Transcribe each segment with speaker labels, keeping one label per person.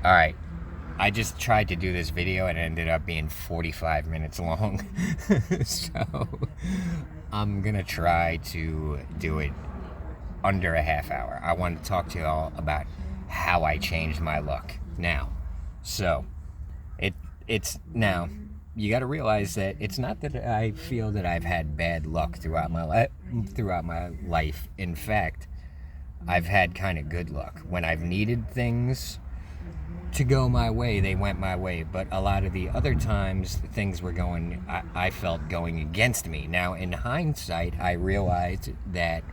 Speaker 1: All right. I just tried to do this video and it ended up being 45 minutes long. So I'm going to try to do it under a half hour. I want to talk to you all about how I changed my luck. Now, so it's now you got to realize that it's not that I feel that I've had bad luck throughout my life. In fact, I've had kind of good luck. When I've needed things to go my way, they went my way. But a lot of the other times, things were I felt going against me. Now, in hindsight, I realized that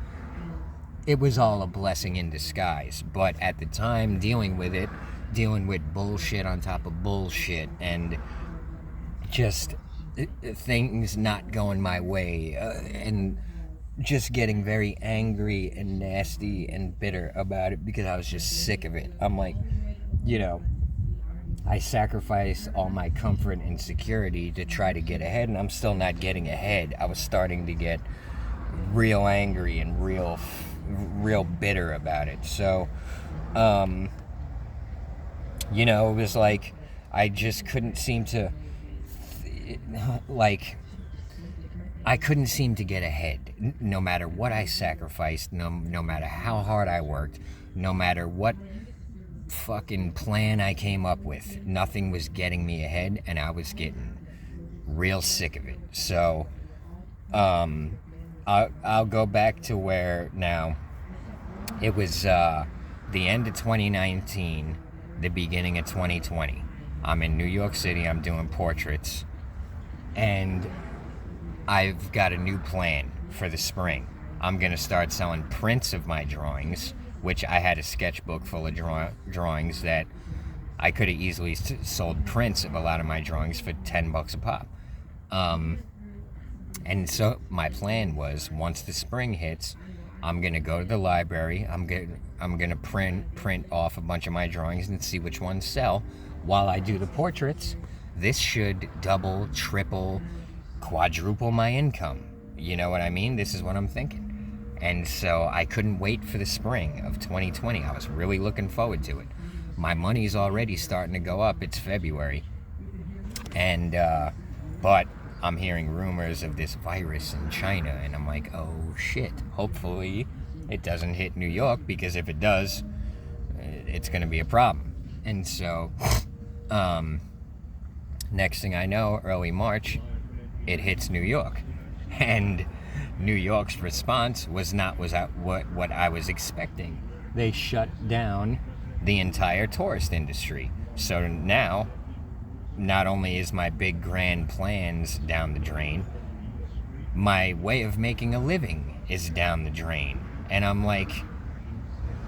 Speaker 1: it was all a blessing in disguise. But at the time, dealing with bullshit on top of bullshit, and just things not going my way, and just getting very angry and nasty and bitter about it because I was just sick of it. I'm like, I sacrificed all my comfort and security to try to get ahead, and I'm still not getting ahead. I was starting to get real angry and real bitter about it. So, it was like I just couldn't seem to, I couldn't seem to get ahead. No matter what I sacrificed, no matter how hard I worked, no matter what fucking plan I came up with, nothing was getting me ahead, and I was getting real sick of it. So, I'll go back to where now it was the end of 2019, the beginning of 2020. I'm in New York City. I'm doing portraits, and I've got a new plan for the spring. I'm going to start selling prints of my drawings, which I had a sketchbook full of drawings that I could have easily sold prints of a lot of my drawings for $10 a pop. And so my plan was, once the spring hits, I'm going to go to the library. I'm going to print off a bunch of my drawings and see which ones sell while I do the portraits. This should double, triple, quadruple my income. You know what I mean? This is what I'm thinking. And so I couldn't wait for the spring of 2020. I was really looking forward to it. My money's already starting to go up. It's February. And, but I'm hearing rumors of this virus in China, and I'm like, oh shit. Hopefully it doesn't hit New York, because if it does, it's going to be a problem. And so, next thing I know, early March, it hits New York. And New York's response was not what I was expecting. They shut down the entire tourist industry. So now, not only is my big grand plans down the drain, my way of making a living is down the drain. And I'm like,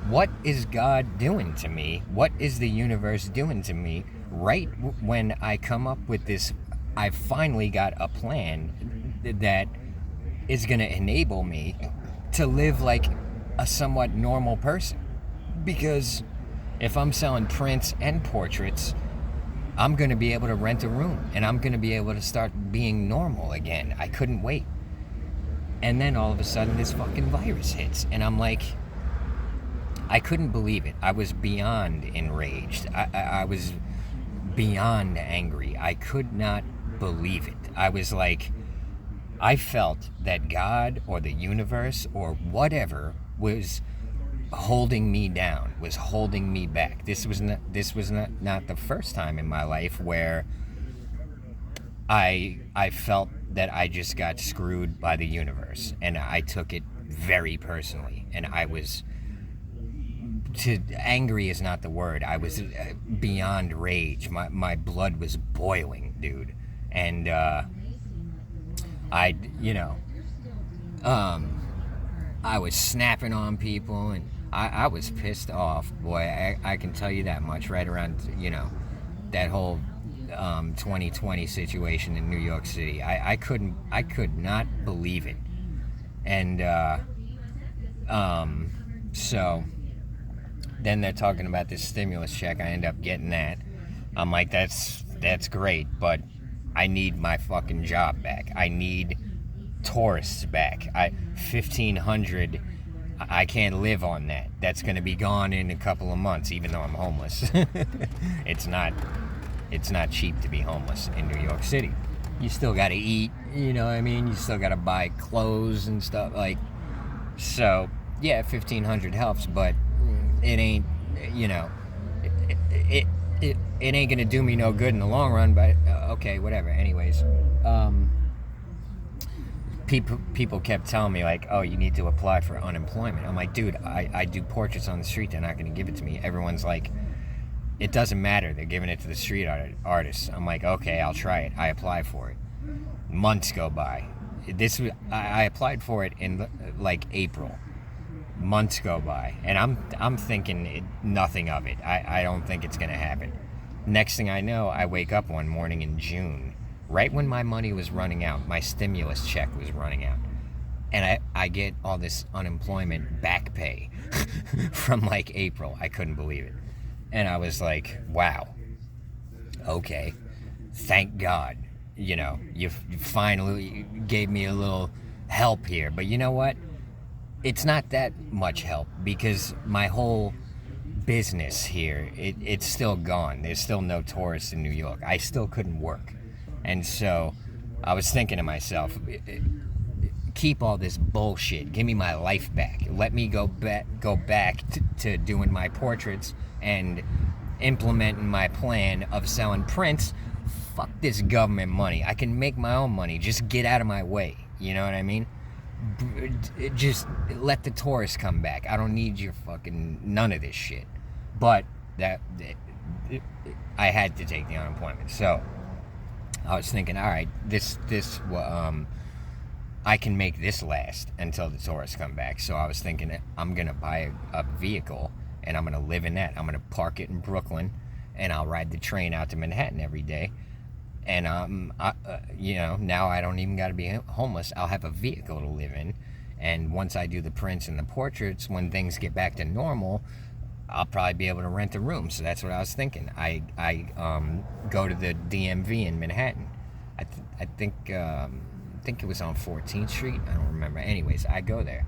Speaker 1: what is God doing to me? What is the universe doing to me? Right when I come up with this, I've finally got a plan that is going to enable me to live like a somewhat normal person. Because if I'm selling prints and portraits, I'm going to be able to rent a room, and I'm going to be able to start being normal again. I couldn't wait. And then all of a sudden this fucking virus hits, and I'm like, I couldn't believe it. I was beyond enraged. I was beyond angry. I could not believe it. I was like, I felt that God or the universe or whatever was holding me down, was holding me back. This was not the first time in my life where I felt that I just got screwed by the universe, and I took it very personally. And I was, angry is not the word. I was beyond rage. My blood was boiling, dude. And I was snapping on people, and I was pissed off, boy. I can tell you that much. Right around, that whole 2020 situation in New York City, I could not believe it. And so then they're talking about this stimulus check. I end up getting that. I'm like, that's great, but I need my fucking job back. I need tourists back. 1,500 I can't live on that. That's going to be gone in a couple of months, even though I'm homeless. It's not cheap to be homeless in New York City. You still got to eat, you know what I mean? You still got to buy clothes and stuff. Like, so, yeah, $1,500 helps, but it ain't, you know, it ain't going to do me no good in the long run, but okay, whatever. Anyways, people kept telling me, like, oh, you need to apply for unemployment. I'm like, dude, I do portraits on the street. They're not going to give it to me. Everyone's like, it doesn't matter. They're giving it to the street artists. I'm like, okay, I'll try it. I apply for it. Months go by. I applied for it in like April. Months go by, and I'm thinking nothing of it. I don't think it's gonna happen. Next thing I know, I wake up one morning in June, right when my money was running out. My stimulus check was running out, and I get all this unemployment back pay from like April. I couldn't believe it. And I was like, wow, okay, thank God, you know, you finally gave me a little help here. But you know what? It's not that much help, because my whole business here, it's still gone. There's still no tourists in New York. I still couldn't work. And so I was thinking to myself, keep all this bullshit. Give me my life back. Let me go back to doing my portraits and implementing my plan of selling prints. Fuck this government money. I can make my own money. Just get out of my way. You know what I mean? Just let the tourists come back. I don't need your fucking none of this shit. But I had to take the unemployment. So I was thinking, all right, I can make this last until the tourists come back. So I was thinking, I'm gonna buy a vehicle and I'm gonna live in that. I'm gonna park it in Brooklyn, and I'll ride the train out to Manhattan every day. And you know, now I don't even gotta be homeless. I'll have a vehicle to live in, and once I do the prints and the portraits, when things get back to normal, I'll probably be able to rent a room. So that's what I was thinking. I go to the DMV in Manhattan. I think it was on 14th Street. I don't remember. Anyways, I go there,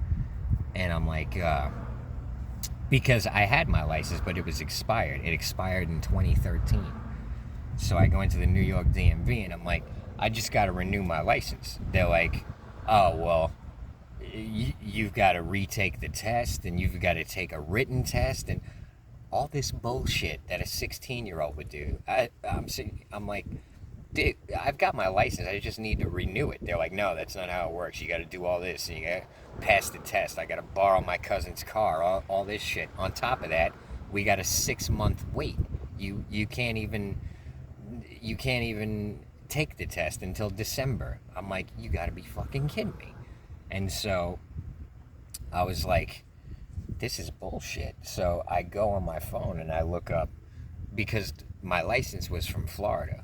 Speaker 1: and I'm like, because I had my license, but it was expired. It expired in 2013. So I go into the New York DMV, and I'm like, I just got to renew my license. They're like, oh, well, you've got to retake the test, and you've got to take a written test, and all this bullshit that a 16-year-old would do. I'm like, dude, I've got my license. I just need to renew it. They're like, no, that's not how it works. You got to do all this, and you got to pass the test. I got to borrow my cousin's car, all this shit. On top of that, we got a 6-month wait. You can't even take the test until December. I'm like, you got to be fucking kidding me. And so I was like, this is bullshit. So I go on my phone and I look up, because my license was from Florida.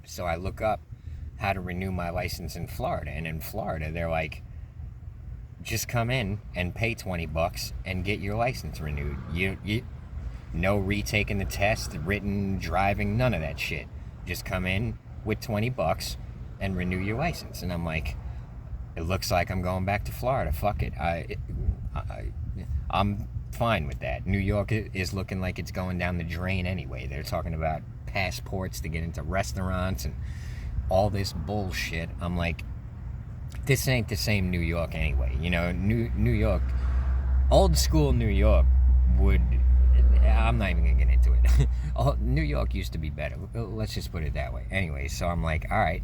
Speaker 1: So I look up how to renew my license in Florida. And in Florida, they're like, just come in and pay $20 and get your license renewed. You no retaking the test, written, driving, none of that shit. Just come in with $20 and renew your license. And I'm like, it looks like I'm going back to Florida. Fuck it. I'm fine with that. New York is looking like it's going down the drain anyway. They're talking about passports to get into restaurants and all this bullshit. I'm like, this ain't the same New York anyway. You know, New York, old school New York would... I'm not even gonna get into it. New York used to be better. Let's just put it that way. Anyway, so I'm like, all right,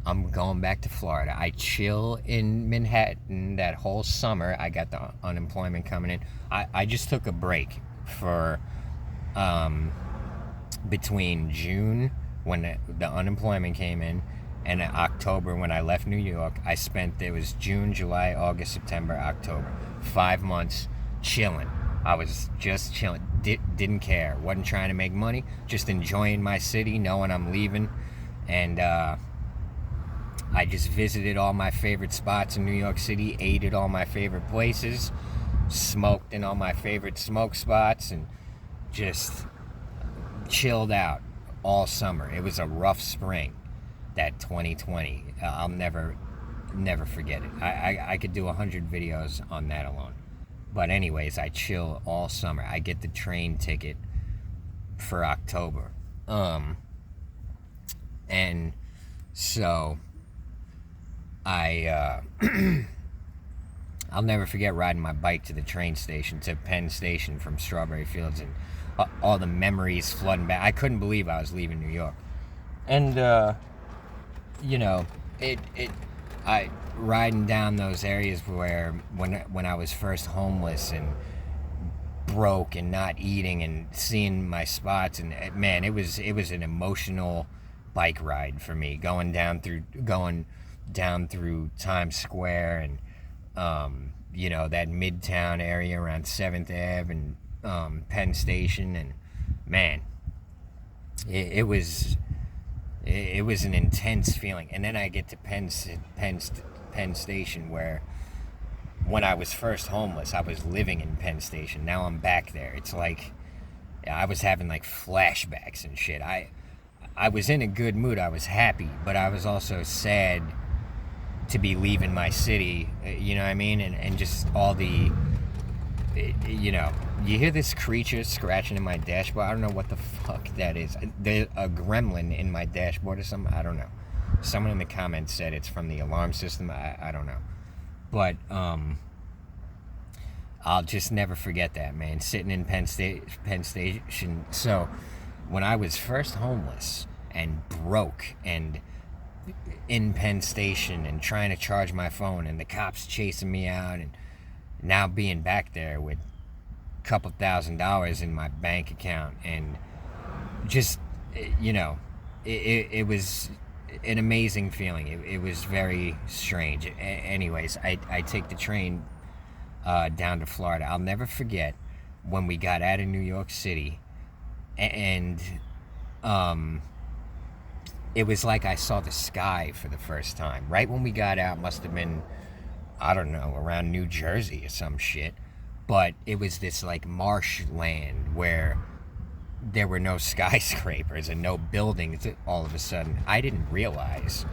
Speaker 1: I'm going back to Florida. I chill in Manhattan that whole summer. I got the unemployment coming in. I just took a break for between June, when the unemployment came in, and October when I left New York. It was June, July, August, September, October. 5 months chilling. I was just chilling. Didn't care. Wasn't trying to make money. Just enjoying my city, knowing I'm leaving. And I just visited all my favorite spots in New York City, ate at all my favorite places, smoked in all my favorite smoke spots, and just chilled out all summer. It was a rough spring, that 2020. I'll never forget it. I could do 100 videos on that alone. But anyways, I chill all summer. I get the train ticket for October. And so I'll never forget riding my bike to the train station, to Penn Station from Strawberry Fields, and all the memories flooding back. I couldn't believe I was leaving New York. And, I riding down those areas where when I was first homeless and broke and not eating and seeing my spots, and man, it was an emotional bike ride for me, going down through Times Square and that Midtown area around 7th Ave and Penn Station, and man, it was an intense feeling. And then I get to Penn Station, where when I was first homeless, I was living in Penn Station. Now I'm back there. It's like I was having like flashbacks and shit. I was in a good mood. I was happy, but I was also sad to be leaving my city, you know what I mean? And just all the, you hear this creature scratching in my dashboard. I don't know what the fuck that is. There's a gremlin in my dashboard or something. I don't know. Someone in the comments said it's from the alarm system. I don't know. But I'll just never forget that, man. Sitting in Penn Station. So when I was first homeless and broke and in Penn Station and trying to charge my phone and the cops chasing me out, and now being back there with a couple $1,000s in my bank account, and just, it was an amazing feeling. It was very strange. Anyways, I take the train down to Florida. I'll never forget when we got out of New York City, and it was like I saw the sky for the first time. Right when we got out, must have been, I don't know, around New Jersey or some shit. But it was this like marshland where there were no skyscrapers and no buildings all of a sudden. I didn't realize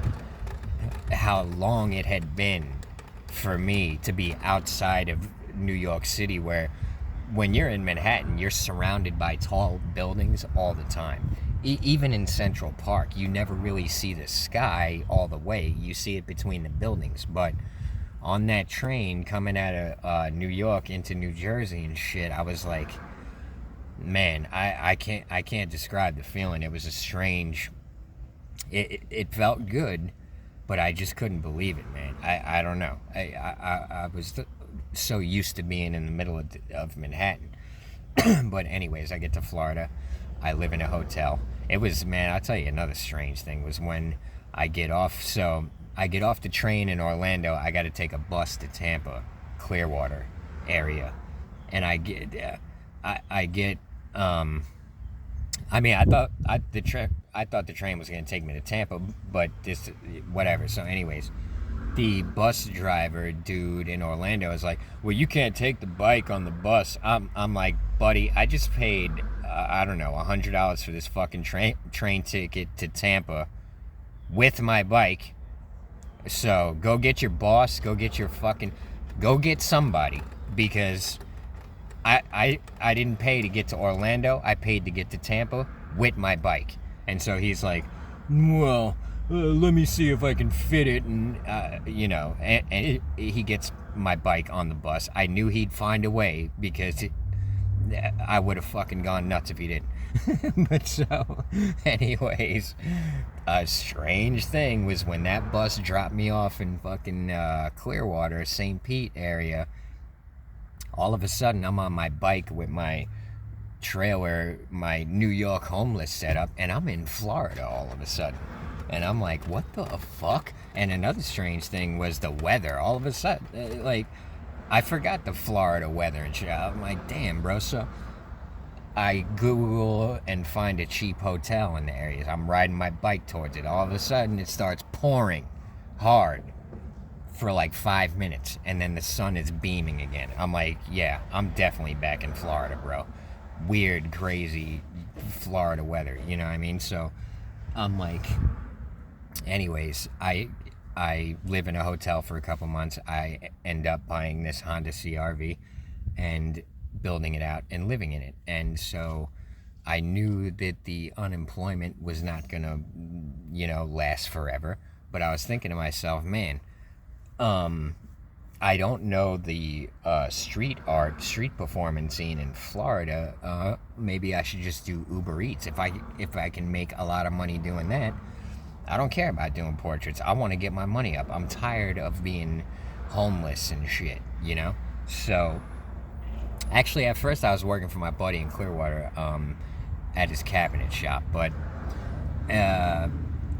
Speaker 1: how long it had been for me to be outside of New York City, where when you're in Manhattan, you're surrounded by tall buildings all the time. Even in Central Park, you never really see the sky all the way. You see it between the buildings. But on that train coming out of New York into New Jersey and shit, I was like, man, I can't describe the feeling. It was a strange. It felt good, but I just couldn't believe it, man. I don't know. I was so used to being in the middle of Manhattan. But anyways, I get to Florida. I live in a hotel. It was, man, I'll tell you another strange thing was when I get off. So I get off the train in Orlando. I got to take a bus to Tampa, Clearwater area. And I thought the train was going to take me to Tampa, but this, whatever. So anyways, the bus driver dude in Orlando is like, well, you can't take the bike on the bus. I'm like, buddy, I just paid, I don't know, $100 for this fucking train ticket to Tampa with my bike. So go get your boss, go get somebody, because I didn't pay to get to Orlando. I paid to get to Tampa with my bike. And so he's like, well, let me see if I can fit it. And, and he gets my bike on the bus. I knew he'd find a way, because I would have fucking gone nuts if he didn't. But so, anyways, a strange thing was when that bus dropped me off in fucking Clearwater, St. Pete area. All of a sudden, I'm on my bike with my trailer, my New York homeless setup, and I'm in Florida all of a sudden. And I'm like, what the fuck? And another strange thing was the weather. All of a sudden, like, I forgot the Florida weather and shit. I'm like, damn, bro. So I Google and find a cheap hotel in the area. I'm riding my bike towards it. All of a sudden, it starts pouring hard for like 5 minutes, and then the sun is beaming again. I'm like, yeah, I'm definitely back in Florida, bro. Weird, crazy Florida weather, you know what I mean? So I'm like, anyways, I live in a hotel for a couple months. I end up buying this Honda CRV, and building it out and living in it. And so I knew that the unemployment was not going to, last forever. But I was thinking to myself, man, I don't know the street performance scene in Florida. Maybe I should just do Uber Eats. If I can make a lot of money doing that, I don't care about doing portraits. I want to get my money up. I'm tired of being homeless and shit, So, actually, at first I was working for my buddy in Clearwater at his cabinet shop, but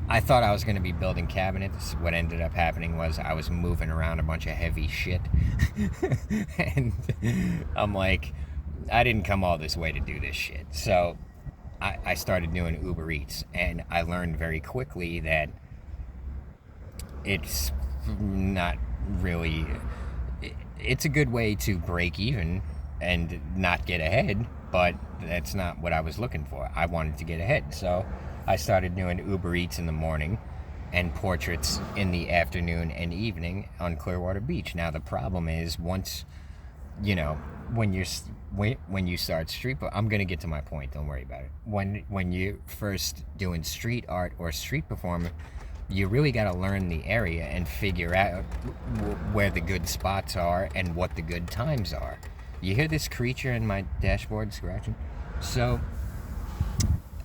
Speaker 1: I thought I was going to be building cabinets. What ended up happening was I was moving around a bunch of heavy shit. And I'm like, I didn't come all this way to do this shit. So I started doing Uber Eats, and I learned very quickly that it's not really... It's a good way to break even and not get ahead, but that's not what I was looking for. I wanted to get ahead, so I started doing Uber Eats in the morning and portraits in the afternoon and evening on Clearwater Beach. Now the problem is, once when you start street, I'm gonna get to my point. Don't worry about it. When you first doing street art or street performing, you really got to learn the area and figure out where the good spots are and what the good times are. You hear this creature in my dashboard scratching? So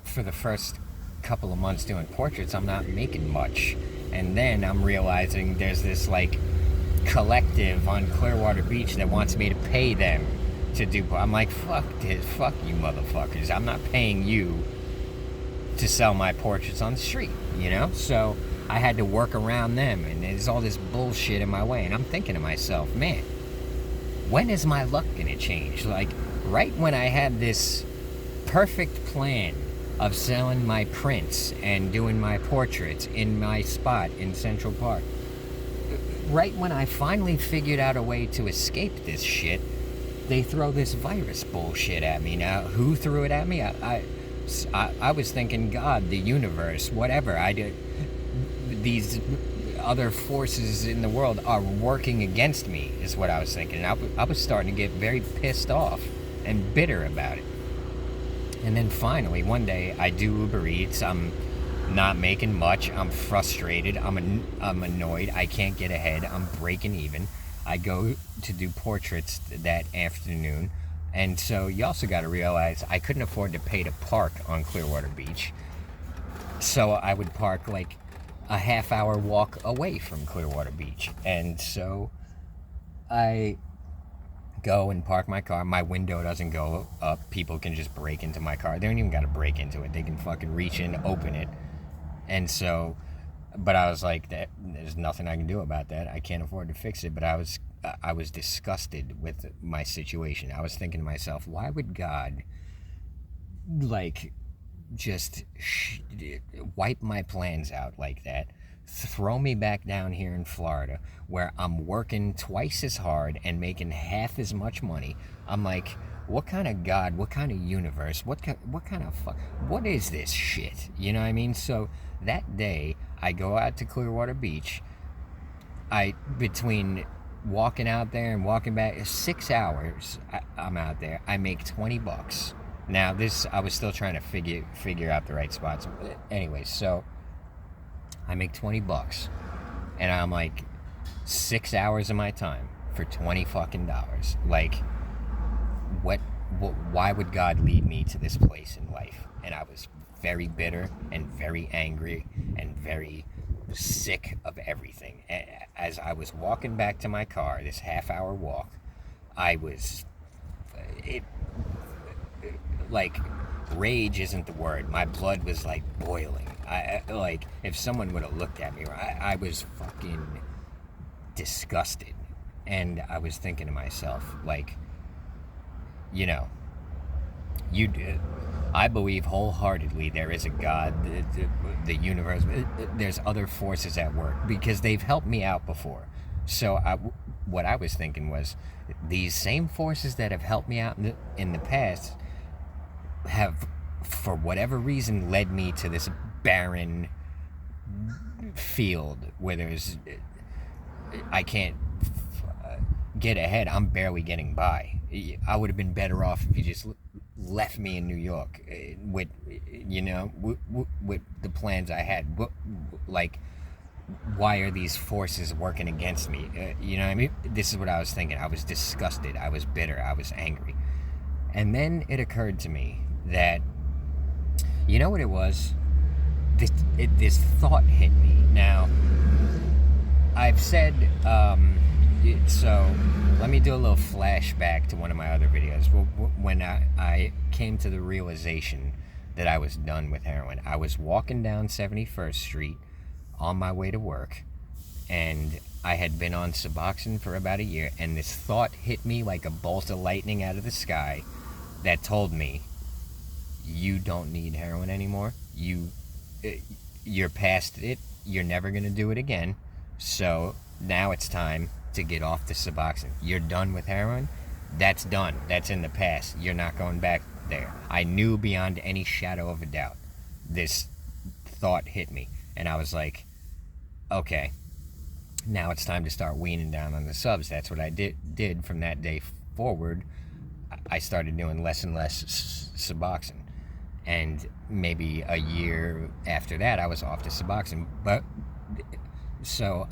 Speaker 1: for the first couple of months doing portraits, I'm not making much, and then I'm realizing there's this collective on Clearwater Beach that wants me to pay them to do. I'm like, fuck this, fuck you motherfuckers. I'm not paying you to sell my portraits on the street, So I had to work around them, and there's all this bullshit in my way, and I'm thinking to myself, man, when is my luck gonna change? Right when I had this perfect plan of selling my prints and doing my portraits in my spot in Central Park, right when I finally figured out a way to escape this shit, they throw this virus bullshit at me. Now, who threw it at me? I was thinking God, the universe, whatever. These other forces in the world are working against me, is what I was thinking. I was starting to get very pissed off and bitter about it. And then finally, one day, I do Uber Eats. I'm not making much. I'm frustrated. I'm annoyed. I can't get ahead. I'm breaking even. I go to do portraits that afternoon. And so you also got to realize I couldn't afford to pay to park on Clearwater Beach. So I would park a half-hour walk away from Clearwater Beach. And so I go and park my car. My window doesn't go up. People can just break into my car. They don't even got to break into it. They can fucking reach in, open it. And so, but I was like, there's nothing I can do about that. I can't afford to fix it. But I was disgusted with my situation. I was thinking to myself, why would God just wipe my plans out like that, throw me back down here in Florida where I'm working twice as hard and making half as much money? I'm like, what kind of God, what kind of universe, what kind of fuck, what is this shit? You know what I mean? So that day I go out to Clearwater Beach. Between walking out there and walking back, 6 hours I'm out there. I make $20. Now I was still trying to figure out the right spots. Anyway, so I make $20, and I'm like, 6 hours of my time for $20 fucking. Why would God lead me to this place in life? And I was very bitter and very angry and very sick of everything. As I was walking back to my car, this half-hour walk, rage isn't the word. My blood was boiling. If someone would have looked at me, I was fucking disgusted. And I was thinking to myself, I believe wholeheartedly there is a God, the universe, there's other forces at work, because they've helped me out before. So what I was thinking was, these same forces that have helped me out in the past have, for whatever reason, led me to this barren field where I can't get ahead. I'm barely getting by. I would have been better off if you just left me in New York with, with the plans I had. Like, why are these forces working against me? You know what I mean? This is what I was thinking. I was disgusted. I was bitter. I was angry. And then it occurred to me that, you know what it was? This thought hit me. Now, I've said, so let me do a little flashback to one of my other videos. When I came to the realization that I was done with heroin, I was walking down 71st Street on my way to work, and I had been on Suboxone for about a year, and this thought hit me like a bolt of lightning out of the sky that told me, you don't need heroin anymore. You're past it. You're never going to do it again. So now it's time to get off the Suboxone. You're done with heroin. That's done. That's in the past. You're not going back there. I knew beyond any shadow of a doubt. This thought hit me, and I was like, okay, now it's time to start weaning down on the subs. That's what I did from that day forward. I started doing less and less Suboxone. And maybe a year after that, I was off to Suboxone. But so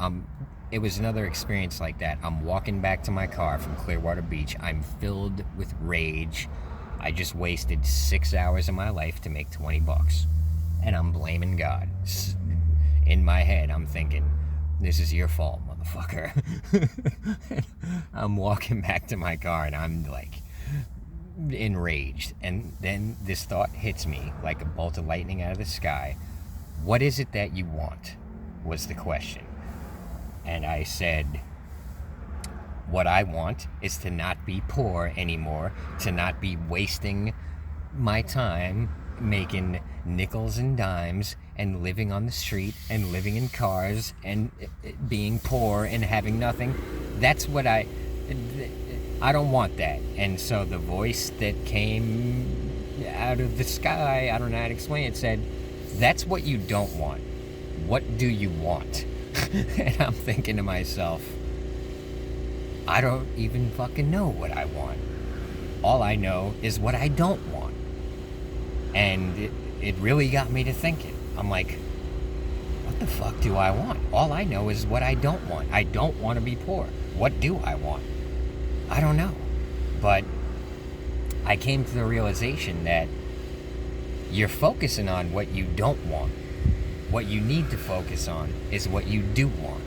Speaker 1: it was another experience like that. I'm walking back to my car from Clearwater Beach. I'm filled with rage. I just wasted 6 hours of my life to make $20. And I'm blaming God. In my head, I'm thinking, this is your fault, motherfucker. I'm walking back to my car, and I'm like enraged. And then this thought hits me like a bolt of lightning out of the sky. What is it that you want? Was the question. And I said, what I want is to not be poor anymore, to not be wasting my time making nickels and dimes and living on the street and living in cars and being poor and having nothing. That's what I don't want that. And so the voice that came out of the sky, I don't know how to explain it, said, that's what you don't want. What do you want? And I'm thinking to myself, I don't even fucking know what I want. All I know is what I don't want. And it really got me to thinking. I'm like, what the fuck do I want? All I know is what I don't want. I don't want to be poor. What do I want? I don't know. But I came to the realization that you're focusing on what you don't want. What you need to focus on is what you do want.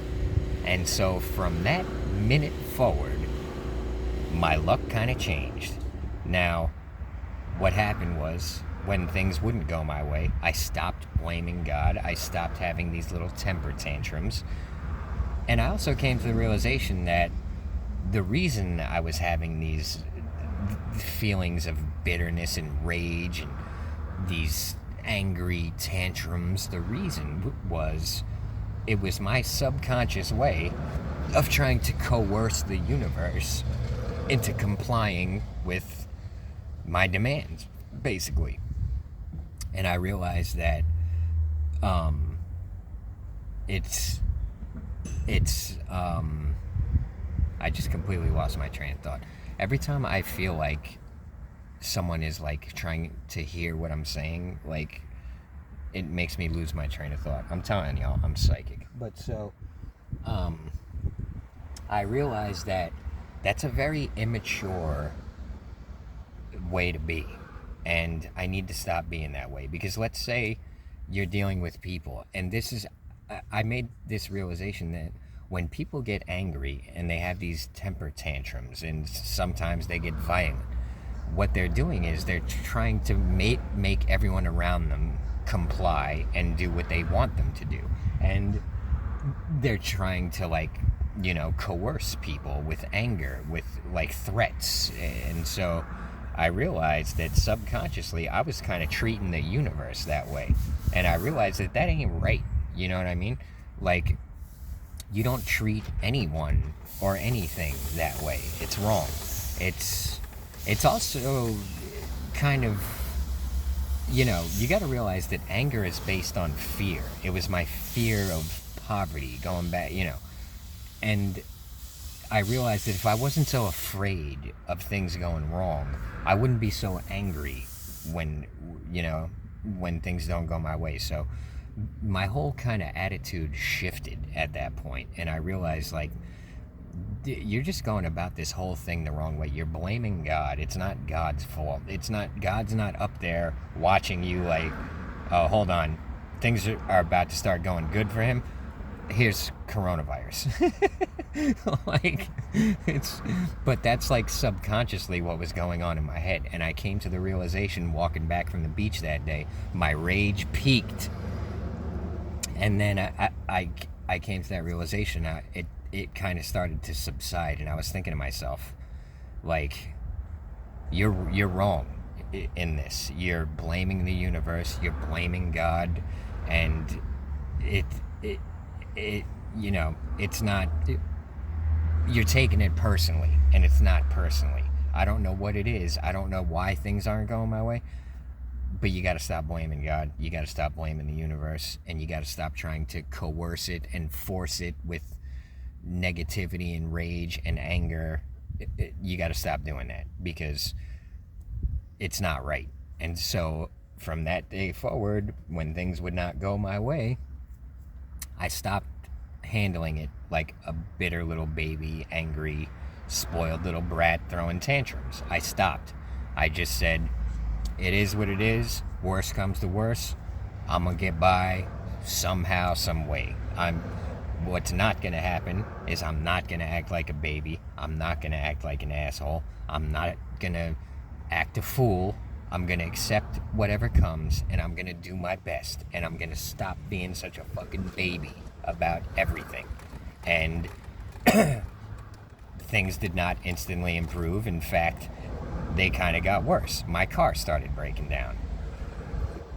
Speaker 1: And so from that minute forward, my luck kind of changed. Now, what happened was, when things wouldn't go my way, I stopped blaming God. I stopped having these little temper tantrums. And I also came to the realization that the reason I was having these feelings of bitterness and rage and these angry tantrums, the reason was it was my subconscious way of trying to coerce the universe into complying with my demands, basically. And I realized that I just completely lost my train of thought. Every time I feel like someone is like trying to hear what I'm saying, like, it makes me lose my train of thought. I'm telling y'all, I'm psychic. But so I realized that that's a very immature way to be. And I need to stop being that way. Because let's say you're dealing with people. And I made this realization that when people get angry and they have these temper tantrums and sometimes they get violent, what they're doing is they're trying to make everyone around them comply and do what they want them to do. And they're trying to, coerce people with anger, with, threats. And so I realized that subconsciously I was kind of treating the universe that way. And I realized that ain't right. You know what I mean? Like, you don't treat anyone or anything that way. It's wrong. It's also kind of, you got to realize that anger is based on fear. It was my fear of poverty going back, and I realized that if I wasn't so afraid of things going wrong, I wouldn't be so angry when, when things don't go my way. So my whole kind of attitude shifted at that point, and I realized, like, you're just going about this whole thing the wrong way. You're blaming God. It's not God's fault. God's not up there watching you like, oh, hold on, things are about to start going good for him. Here's coronavirus. But that's like subconsciously what was going on in my head. And I came to the realization walking back from the beach that day, my rage peaked. And then I came to that realization. It kind of started to subside, and I was thinking to myself, like, you're wrong in this. You're blaming the universe. You're blaming God, and it's not. You're taking it personally, and it's not personally. I don't know what it is. I don't know why things aren't going my way. But you got to stop blaming God. You got to stop blaming the universe, and you got to stop trying to coerce it and force it with negativity and rage and anger. You got to stop doing that, because it's not right. And so from that day forward, when things would not go my way, I stopped handling it like a bitter little baby, angry, spoiled little brat throwing tantrums. I stopped. I just said, it is what it is. Worst comes to worst, I'm gonna get by somehow, some way. What's not gonna happen is I'm not gonna act like a baby. I'm not gonna act like an asshole. I'm not gonna act a fool. I'm gonna accept whatever comes, and I'm gonna do my best, and I'm gonna stop being such a fucking baby about everything. And things did not instantly improve. In fact, they kind of got worse. My car started breaking down.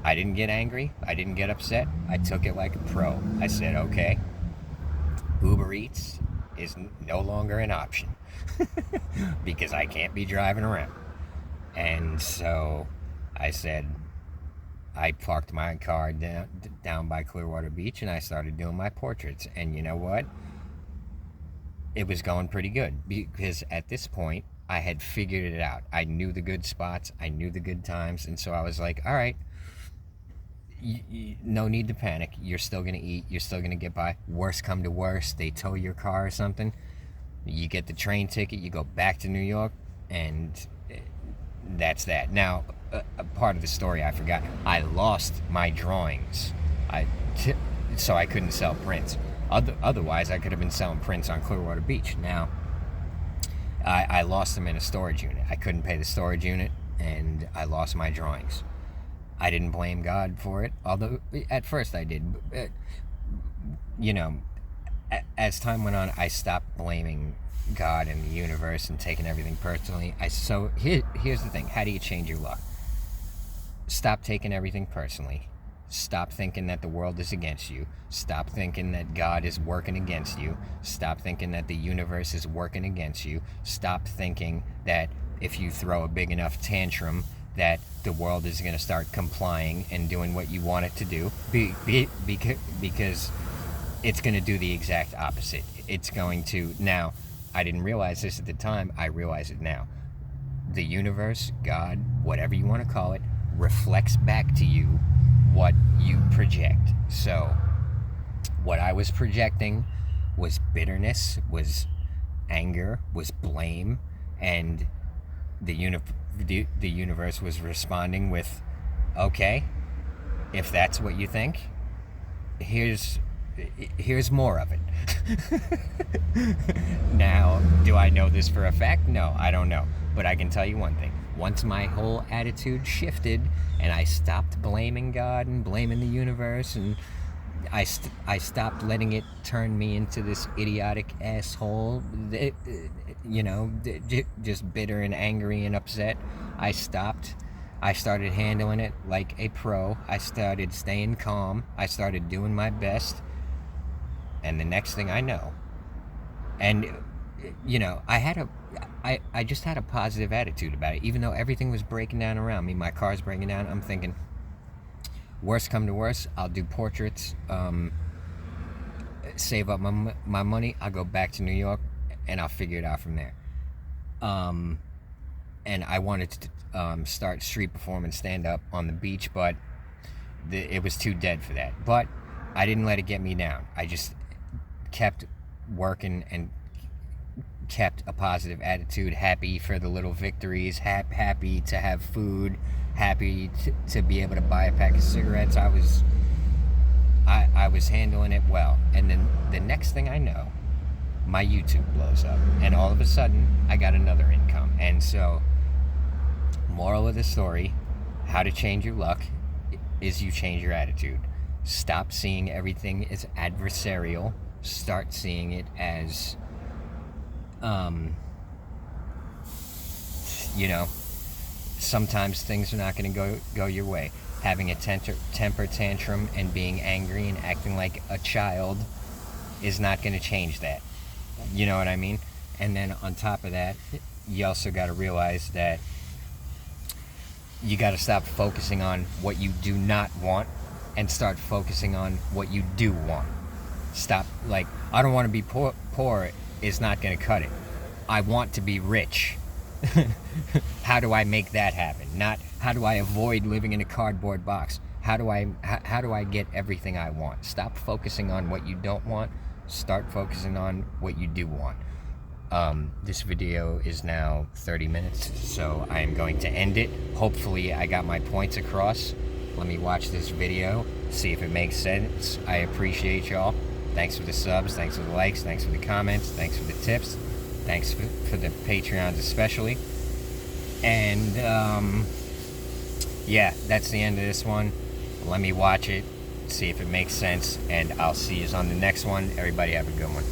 Speaker 1: I didn't get angry. I didn't get upset. I took it like a pro. I said, okay, Uber Eats is no longer an option because I can't be driving around. And so I said, I parked my car down by Clearwater Beach, and I started doing my portraits. And you know what? It was going pretty good, because at this point, I had figured it out. I knew the good spots. I knew the good times. And so I was like, all right, no need to panic. You're still going to eat. You're still going to get by. Worst come to worst, they tow your car or something. You get the train ticket. You go back to New York, and that's that. Now, a part of the story I forgot. I lost my drawings, so I couldn't sell prints. Otherwise, I could have been selling prints on Clearwater Beach. Now, I lost them in a storage unit. I couldn't pay the storage unit, and I lost my drawings. I didn't blame God for it, although at first I did. As time went on, I stopped blaming God and the universe and taking everything personally. So here's the thing. How do you change your luck? Stop taking everything personally. Stop thinking that the world is against you. Stop thinking that God is working against you. Stop thinking that the universe is working against you. Stop thinking that if you throw a big enough tantrum that the world is going to start complying and doing what you want it to do, because it's going to do the exact opposite. It's going to... Now, I didn't realize this at the time. I realize it now. The universe, God, whatever you want to call it, reflects back to you what you project. So what I was projecting was bitterness, was anger, was blame, and the universe was responding with, okay, if that's what you think, here's more of it. Now, do I know this for a fact? No, I don't know. But I can tell you one thing. Once my whole attitude shifted and I stopped blaming God and blaming the universe, and I stopped letting it turn me into this idiotic asshole, just bitter and angry and upset, I stopped. I started handling it like a pro. I started staying calm. I started doing my best. And the next thing I know, and I just had a positive attitude about it. Even though everything was breaking down around me, my car's breaking down, I'm thinking, worst come to worst, I'll do portraits, save up my money, I'll go back to New York and I'll figure it out from there. And I wanted to start street performing stand-up on the beach, but it was too dead for that. But I didn't let it get me down. I just kept working and kept a positive attitude, happy for the little victories, happy to have food, happy to be able to buy a pack of cigarettes. I was handling it well. And then the next thing I know, my YouTube blows up, and all of a sudden I got another income. And so, moral of the story, how to change your luck is you change your attitude. Stop seeing everything as adversarial. Start seeing it as, sometimes things are not going to go your way. Having a temper tantrum and being angry and acting like a child is not going to change that. You know what I mean? And then on top of that, you also got to realize that you got to stop focusing on what you do not want and start focusing on what you do want. Stop, I don't want to be poor is not going to cut it. I want to be rich. How do I make that happen? Not how do I avoid living in a cardboard box. How do I get everything I want? Stop focusing on what you don't want. Start focusing on what you do want. This video is now 30 minutes, so I am going to end it. Hopefully I got my points across. Let me watch this video, see if it makes sense. I appreciate y'all. Thanks for the subs, thanks for the likes, thanks for the comments, thanks for the tips, thanks for the Patreons especially. And yeah, that's the end of this one. Let me watch it, see if it makes sense, and I'll see you on the next one. Everybody have a good one.